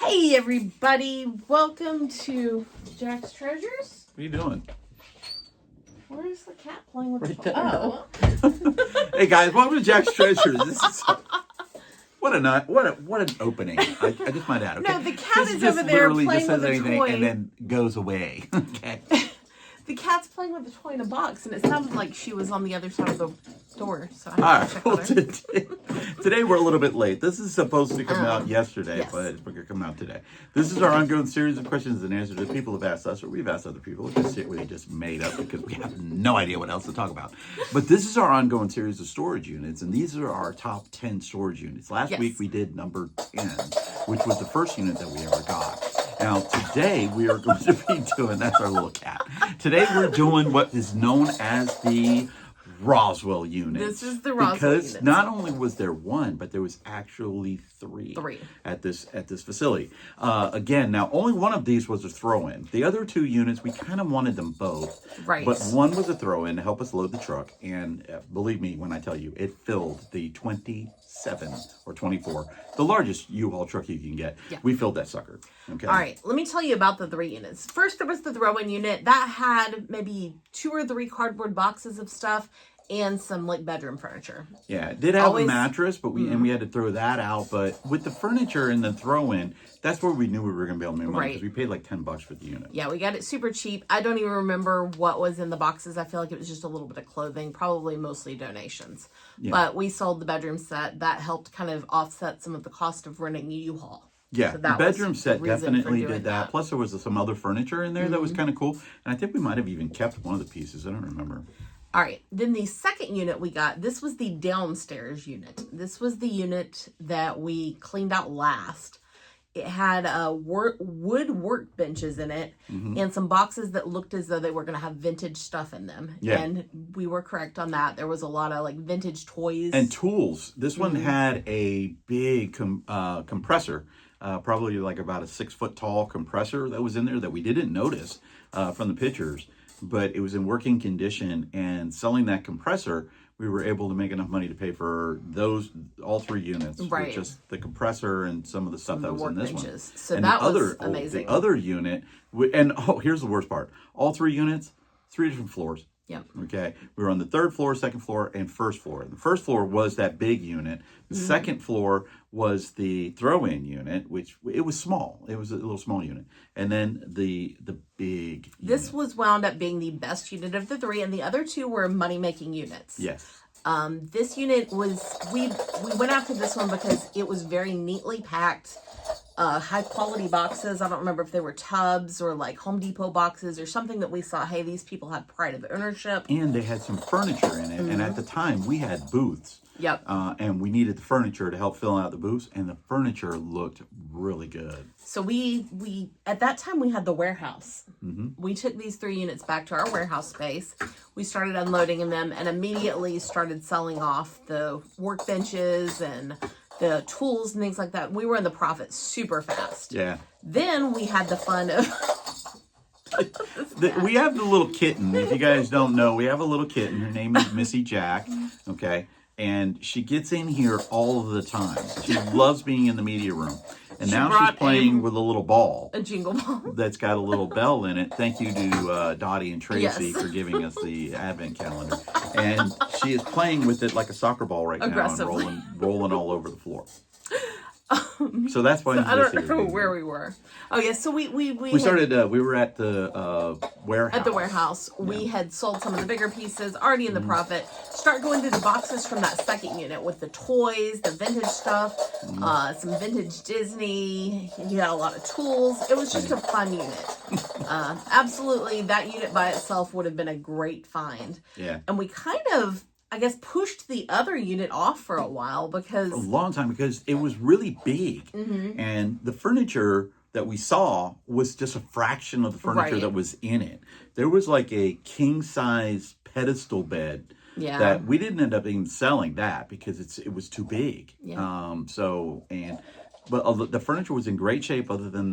Hey everybody, welcome to Jack's Treasures. What are you doing? Where's the cat playing with Right the toy? Oh. Hey guys, welcome to Jack's Treasures. This is what an opening. I just might add. Okay? No, the cat this is just over there literally playing just says with a anything toy. and then goes away. Okay. The cat's playing with the toy in a box, and it sounded like she was on the other side of the door. So I All had right. to check Well, on her. today we're a little bit late. This is supposed to come out yesterday, yes. but we're gonna come out today. This is our ongoing series of questions and answers that people have asked us, or we've asked other people. It's just shit we just made up because we have no idea what else to talk about. But this is our ongoing series of storage units, and these are our top 10 storage units. Last week we did number 10, which was the first unit that we ever got. Now, today we are going to be doing, that's our little cat. Today we're doing what is known as the Roswell unit. This is the Roswell because unit. not only was there one, but there was actually three at this facility. Again, now only one of these was a throw-in. The other two units, we kind of wanted them both. Right. But one was a throw-in to help us load the truck, and believe me when I tell you, it filled the 27 or 24, the largest U-Haul truck you can get. Yeah. We filled that sucker. Okay. All right, let me tell you about the 3 units. First, there was the throw-in unit that had maybe 2 or 3 cardboard boxes of stuff and some like bedroom furniture. Yeah, it did have a mattress, but we had to throw that out. But with the furniture and the throw-in, that's where we knew we were going to be able to make money because we paid like $10 for the unit. Yeah, we got it super cheap. I don't even remember what was in the boxes. I feel like it was just a little bit of clothing, probably mostly donations. Yeah. But we sold the bedroom set. That helped kind of offset some of the cost of renting a U-Haul. Yeah, so the bedroom set definitely did that. Plus, there was some other furniture in there that was kind of cool. And I think we might have even kept one of the pieces. I don't remember. All right, then the second unit we got, this was the downstairs unit. This was the unit that we cleaned out last. It had wood workbenches in it and some boxes that looked as though they were going to have vintage stuff in them. Yeah. And we were correct on that. There was a lot of like vintage toys. And tools. This one had a big compressor, probably like about a 6-foot tall compressor that was in there that we didn't notice from the pictures. But it was in working condition, and selling that compressor, we were able to make enough money to pay for all 3 units, with just the compressor and some of the stuff that was in this one. So and that was amazing. The other unit, and here's the worst part: all 3 units, 3 different floors. Yep. Okay. We were on the 3rd floor, 2nd floor, and 1st floor. The 1st floor was that big unit. The 2nd floor was the throw-in unit, which it was small. It was a little small unit. And then the big unit. This was wound up being the best unit of the 3, and the other 2 were money-making units. Yes. This unit was, we went after this one because it was very neatly packed. High quality boxes. I don't remember if they were tubs or like Home Depot boxes or something that we saw. Hey, these people had pride of ownership. And they had some furniture in it. And at the time we had booths. Yep. And we needed the furniture to help fill out the booths, and the furniture looked really good. So we at that time we had the warehouse. We took these 3 units back to our warehouse space. We started unloading them and immediately started selling off the workbenches and the tools and things like that. We were in the profit super fast. Yeah. Then we had the fun of we have the little kitten. If you guys don't know, we have a little kitten. Her name is Missy Jack. Okay. And she gets in here all of the time. She loves being in the media room. And now she's playing with a little ball. A jingle ball. That's got a little bell in it. Thank you to Dottie and Tracy for giving us the advent calendar. And she is playing with it like a soccer ball right now and rolling all over the floor. So that's why I don't know where we were. Oh yeah, so we started. We were at the warehouse. At the warehouse, we had sold some of the bigger pieces, already in the profit. Start going through the boxes from that second unit with the toys, the vintage stuff, some vintage Disney. You had a lot of tools. It was just a fun unit. Absolutely, that unit by itself would have been a great find. Yeah, and we kind of, I guess, pushed the other unit off for a while because a long time because it was really big, and the furniture that we saw was just a fraction of the furniture that was in it. There was like a king size pedestal bed that we didn't end up even selling that because it was too big. Yeah. But the furniture was in great shape other than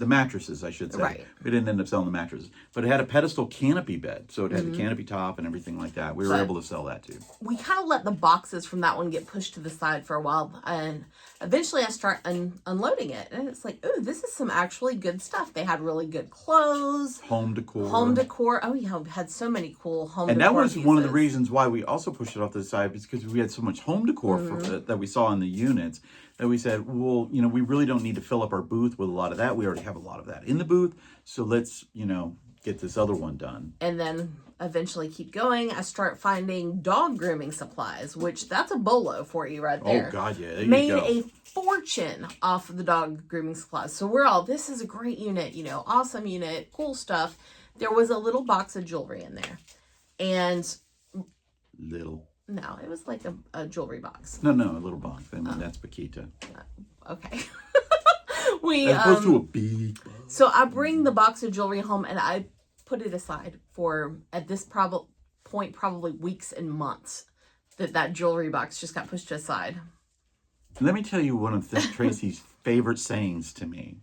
The mattresses, I should say. Right. We didn't end up selling the mattresses. But it had a pedestal canopy bed. So it had a canopy top and everything like that. We were able to sell that too. We kind of let the boxes from that one get pushed to the side for a while. And eventually I start unloading it. And it's like, ooh, this is some actually good stuff. They had really good clothes. Home decor. Home decor. Oh, yeah. We had so many cool home decor. And that was pieces. one of the reasons why we also pushed it off to the side, because we had so much home decor that we saw in the units that we said, well, you know, we really don't need to fill up our booth with a lot of that. We already have a lot of that in the booth. So let's, you know, get this other one done. And then eventually keep going. I start finding dog grooming supplies, which that's a bolo for you right there. Oh, God, yeah. There Made you go. a fortune off of the dog grooming supplies. So we're all, this is a great unit, you know, awesome unit, cool stuff. There was a little box of jewelry in there. And Little. no, it was like a jewelry box. No, a little box. I mean, that's Paquita. Okay. As opposed to a big box. So I bring the box of jewelry home and I put it aside for, at this point, probably weeks and months that jewelry box just got pushed aside. Let me tell you one of Tracy's favorite sayings to me.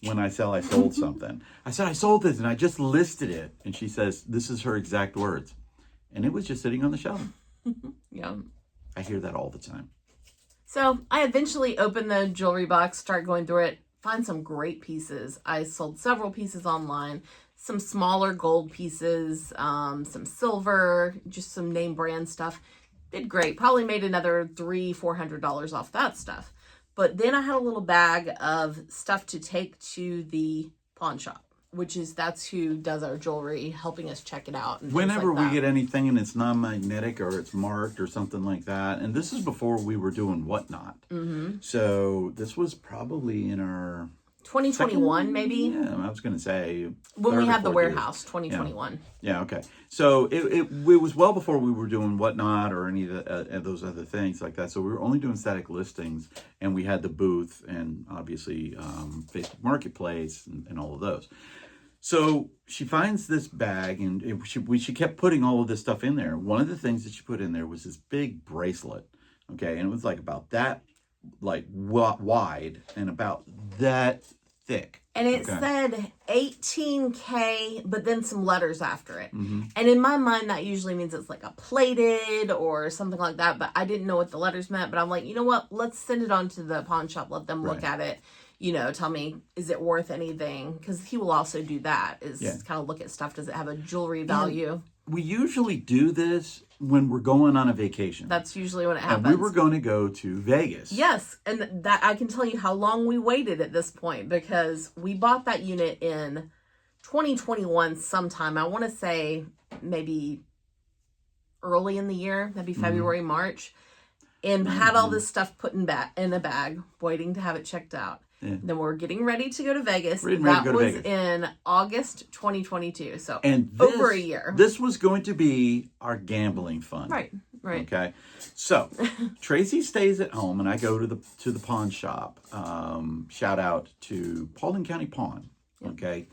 When I sold something. I said, I sold this and I just listed it. And she says, this is her exact words. And it was just sitting on the shelf. Yeah. I hear that all the time. So I eventually open the jewelry box, start going through it, find some great pieces. I sold several pieces online, some smaller gold pieces, some silver, just some name brand stuff. Did great. Probably made another $300-400 off that stuff. But then I had a little bag of stuff to take to the pawn shop, that's who does our jewelry, helping us check it out. And Whenever like we get anything and it's non-magnetic or it's marked or something like that, and this is before we were doing Whatnot. Mm-hmm. So this was probably in our 2021, maybe? Yeah, I was going to say. When we had the warehouse, years. 2021. Yeah, okay. So it was well before we were doing Whatnot or any of those other things like that. So we were only doing static listings, and we had the booth and obviously Facebook Marketplace and all of those. So she finds this bag, and she kept putting all of this stuff in there. One of the things that she put in there was this big bracelet, okay? And it was like about that like wide and about that thick. And it said 18K, but then some letters after it. Mm-hmm. And in my mind, that usually means it's like a plated or something like that. But I didn't know what the letters meant. But I'm like, you know what? Let's send it on to the pawn shop. Let them look at it. You know, tell me, is it worth anything? Because he will also do that, kind of look at stuff. Does it have a jewelry value? And we usually do this when we're going on a vacation. That's usually when it happens. And we were going to go to Vegas. Yes, and that I can tell you how long we waited at this point, because we bought that unit in 2021 sometime. I want to say maybe early in the year, maybe February, March, and had all this stuff put in a bag, waiting to have it checked out. Yeah. Then we're getting ready to go to Vegas. That was in August 2022. So over a year. This was going to be our gambling fund. Right. Okay. So Tracy stays at home and I go to the pawn shop. Shout out to Paulding County Pawn. Okay.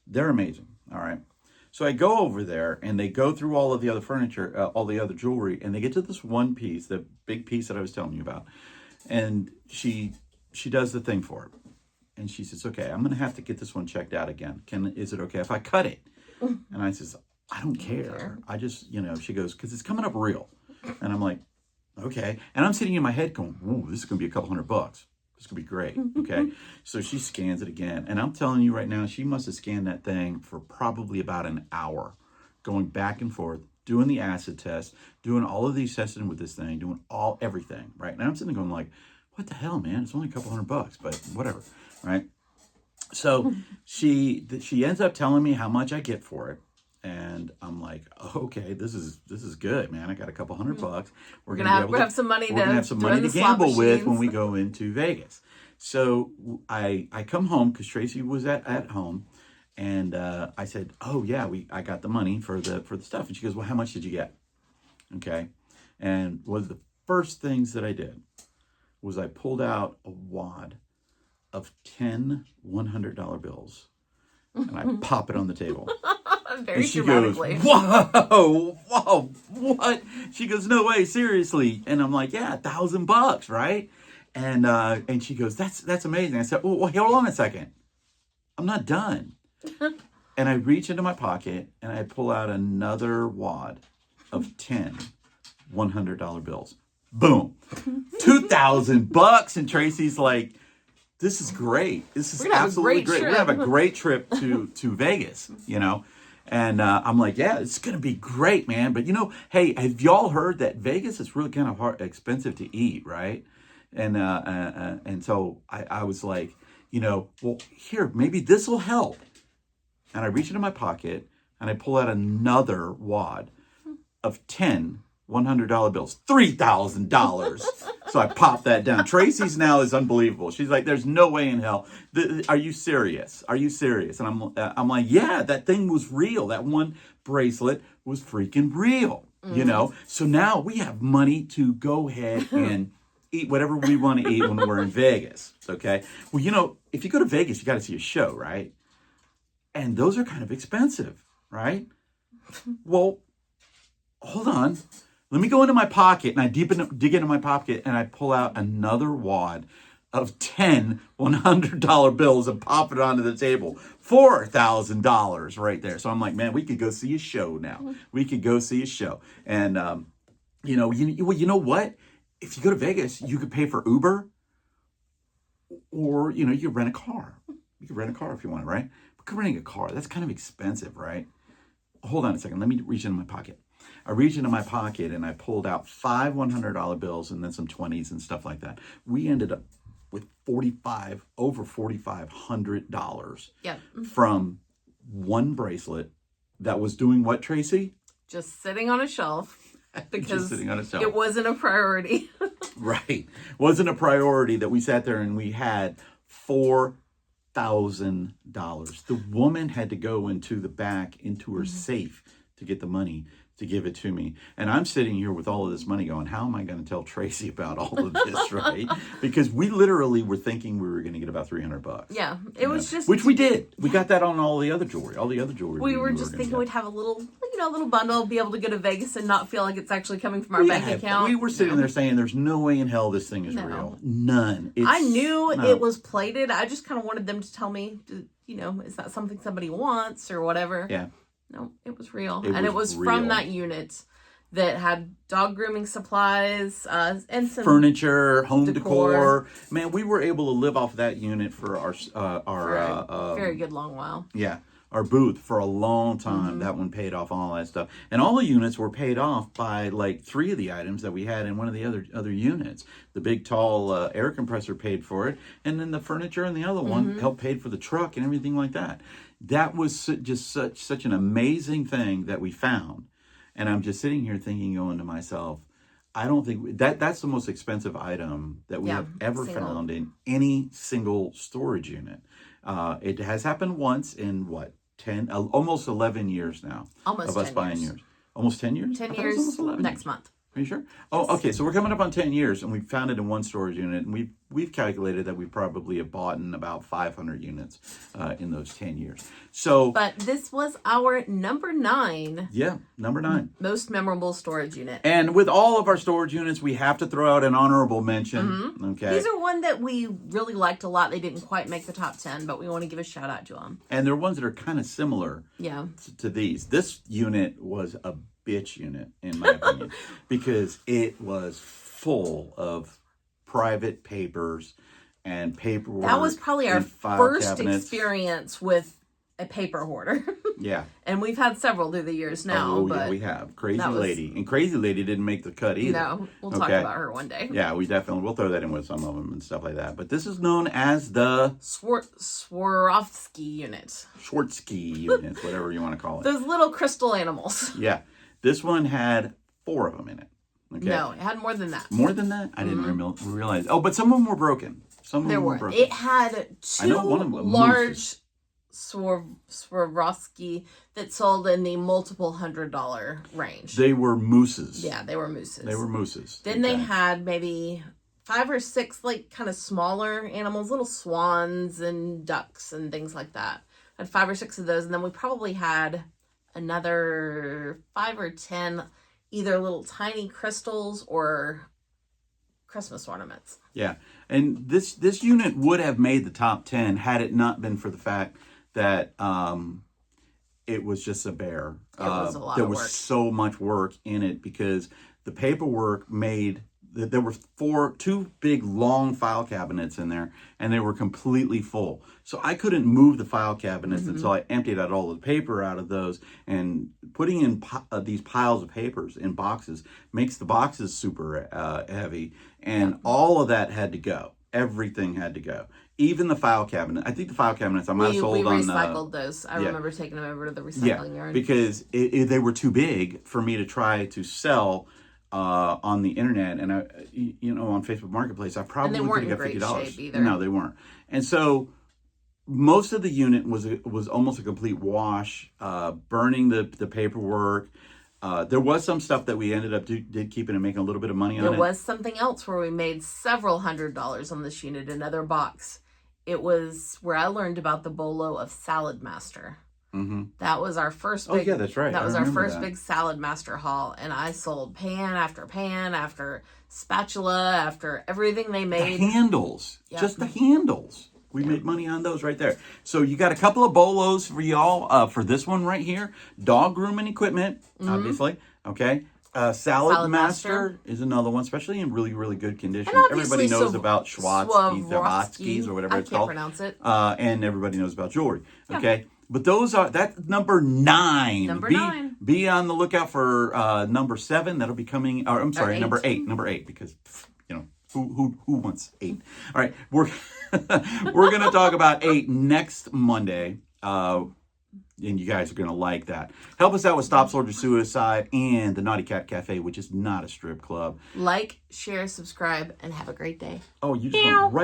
They're amazing. All right. So I go over there and they go through all of the other furniture, all the other jewelry, and they get to this one piece, the big piece that I was telling you about. And she does the thing for it. And she says, okay, I'm going to have to get this one checked out again. Is it okay if I cut it? And I says, I don't care. I just, she goes, because it's coming up real. And I'm like, okay. And I'm sitting in my head going, whoa, this is going to be a couple $100. This could be great. Okay. So she scans it again. And I'm telling you right now, she must have scanned that thing for probably about an hour, going back and forth, doing the acid test, doing all of these testing with this thing, doing everything. Right. And I'm sitting there going like, what the hell, man? It's only a couple $100, but whatever. Right. So she ends up telling me how much I get for it. And I'm like, okay, this is good, man. I got a couple $100. We're gonna have some money. We're gonna have some money to gamble with when we go into Vegas. So I come home because Tracy was at home, and I said, oh yeah, I got the money for the stuff. And she goes, well, how much did you get? Okay, and one of the first things that I did was I pulled out a wad of 10 $100 bills, and I pop it on the table. Very and she dramatically. goes, whoa, what? She goes, no way, seriously. And I'm like, yeah, $1,000, right? And she goes, that's amazing. I said, well, hold on a second. I'm not done. And I reach into my pocket and I pull out another wad of 10 $100 bills. Boom. $2,000. And Tracy's like, this is great. This is absolutely great. We're going to have a great trip to Vegas, you know. And I'm like, yeah, it's going to be great, man. But, you know, hey, have y'all heard that Vegas is really kind of expensive to eat, right? And so I was like, you know, well, here, maybe this will help. And I reach into my pocket and I pull out another wad of 10 $100 bills, $3,000. So I pop that down. Tracy's now is unbelievable. She's like, there's no way in hell. Are you serious? Are you serious? And I'm like, yeah, that thing was real. That one bracelet was freaking real, you know? So now we have money to go ahead and eat whatever we want to eat when we're in Vegas, okay? Well, you know, if you go to Vegas, you got to see a show, right? And those are kind of expensive, right? Well, hold on. Let me go into my pocket, and I dig into my pocket, and I pull out another wad of 10 $100 bills and pop it onto the table. $4,000 right there. So I'm like, man, we could go see a show now. We could go see a show. And, you know what? If you go to Vegas, you could pay for Uber, or, you know, you could rent a car. You could rent a car if you want, right? But renting a car, that's kind of expensive, right? Hold on a second. Let me reach into my pocket. I reached into my pocket and I pulled out 5 $100 bills and then some 20s and stuff like that. We ended up with over $4,500 from one bracelet that was doing what, Tracy? Just sitting on a shelf because sitting on a shelf. It wasn't a priority. Right. Wasn't a priority that we sat there and we had $4,000. The woman had to go into the back, into her safe to get the money to give it to me. And I'm sitting here with all of this money going, how am I going to tell Tracy about all of this, right? Because we literally were thinking we were going to get about $300. Yeah, it was just... Which we did. We got that on all the other jewelry. We were just thinking we'd have a little, you know, a little bundle, be able to go to Vegas and not feel like it's actually coming from our bank account. We were sitting there saying, there's no way in hell this thing is real. None. I knew it was plated. I just kind of wanted them to tell me, you know, is that something somebody wants or whatever? Yeah. No, it was real. It was from that unit that had dog grooming supplies and some furniture, home decor. Man, we were able to live off that unit for our very good long while. Yeah, our booth for a long time. That one paid off all that stuff, and all the units were paid off by like 3 of the items that we had in one of the other units. The big tall air compressor paid for it, and then the furniture and the other one helped paid for the truck and everything like that. That was just such an amazing thing that we found. And I'm just sitting here thinking, going to myself, I don't think that's the most expensive item that we have ever found in any single storage unit. It has happened once in almost 11 years now of us buying yours. Almost 10 years? 10 years next month. Are you sure? Oh, okay. So we're coming up on 10 years, and we found it in one storage unit, and we've calculated that we probably have bought in about 500 units in those 10 years. So, but this was our number 9. Yeah, number 9. Most memorable storage unit. And with all of our storage units, we have to throw out an honorable mention. Okay. These are one that we really liked a lot. They didn't quite make the top 10, but we want to give a shout out to them. And they're ones that are kind of similar. To these. This unit was a bitch unit, in my opinion, because it was full of private papers and paperwork. That was probably our first experience with a paper hoarder. Yeah. And we've had several through the years now. Oh, yeah, we have. Crazy Lady. And Crazy Lady didn't make the cut either. No, we'll talk about her one day. Yeah, we'll throw that in with some of them and stuff like that. But this is known as the Swarovski unit. Schwartzky units, whatever you want to call it. Those little crystal animals. Yeah. This one had 4 of them in it. Okay. No, it had more than that. More than that? I didn't realize. Oh, but some of them were broken. Some of them were broken. It had 2 large Swarovski that sold in the multiple $100 range. They were mousses. Yeah, they were mousses. Then they had maybe 5 or 6 like kind of smaller animals, little swans and ducks and things like that. I had 5 or 6 of those, and then we probably had another 5 or 10 either little tiny crystals or Christmas ornaments. Yeah. And this unit would have made the top 10 had it not been for the fact that it was just a bear. It was a lot there of was work. so much work in it because the paperwork made there were two big long file cabinets in there, and they were completely full. So I couldn't move the file cabinets until I emptied out all the paper out of those. And putting in these piles of papers in boxes makes the boxes super heavy, and all of that had to go. Everything had to go. Even the file cabinet. I think the file cabinets I might have sold We on. recycled those. I remember taking them over to the recycling yard. Because they were too big for me to try to sell on the internet, and on Facebook Marketplace, I probably could have got $50. Shape either. No, they weren't. And so most of the unit was almost a complete wash. Burning the paperwork. There was some stuff that we ended up did keeping and making a little bit of money on it. There was something else where we made several $100s on this unit. Another box. It was where I learned about the bolo of Salad Master. Mm-hmm. That was our first big. Oh yeah, that's right. That was our first big Salad Master haul, and I sold pan after spatula after everything they made. The handles, just the handles. We made money on those right there. So you got a couple of bolos for y'all for this one right here. Dog grooming equipment, obviously. Okay. Salad Master is another one, especially in really, really good condition. Everybody knows about Swarovskis or whatever it's called. I can't pronounce it. And everybody knows about jewelry. Okay. But that's number 9. Number 9. Be on the lookout for number 7. That'll be coming. Or I'm sorry, number 8. Number 8, because who wants 8? All right, we're going to talk about 8 next Monday. And you guys are going to like that. Help us out with Stop Soldier Suicide and the Naughty Cat Cafe, which is not a strip club. Like, share, subscribe, and have a great day. Oh, you just went right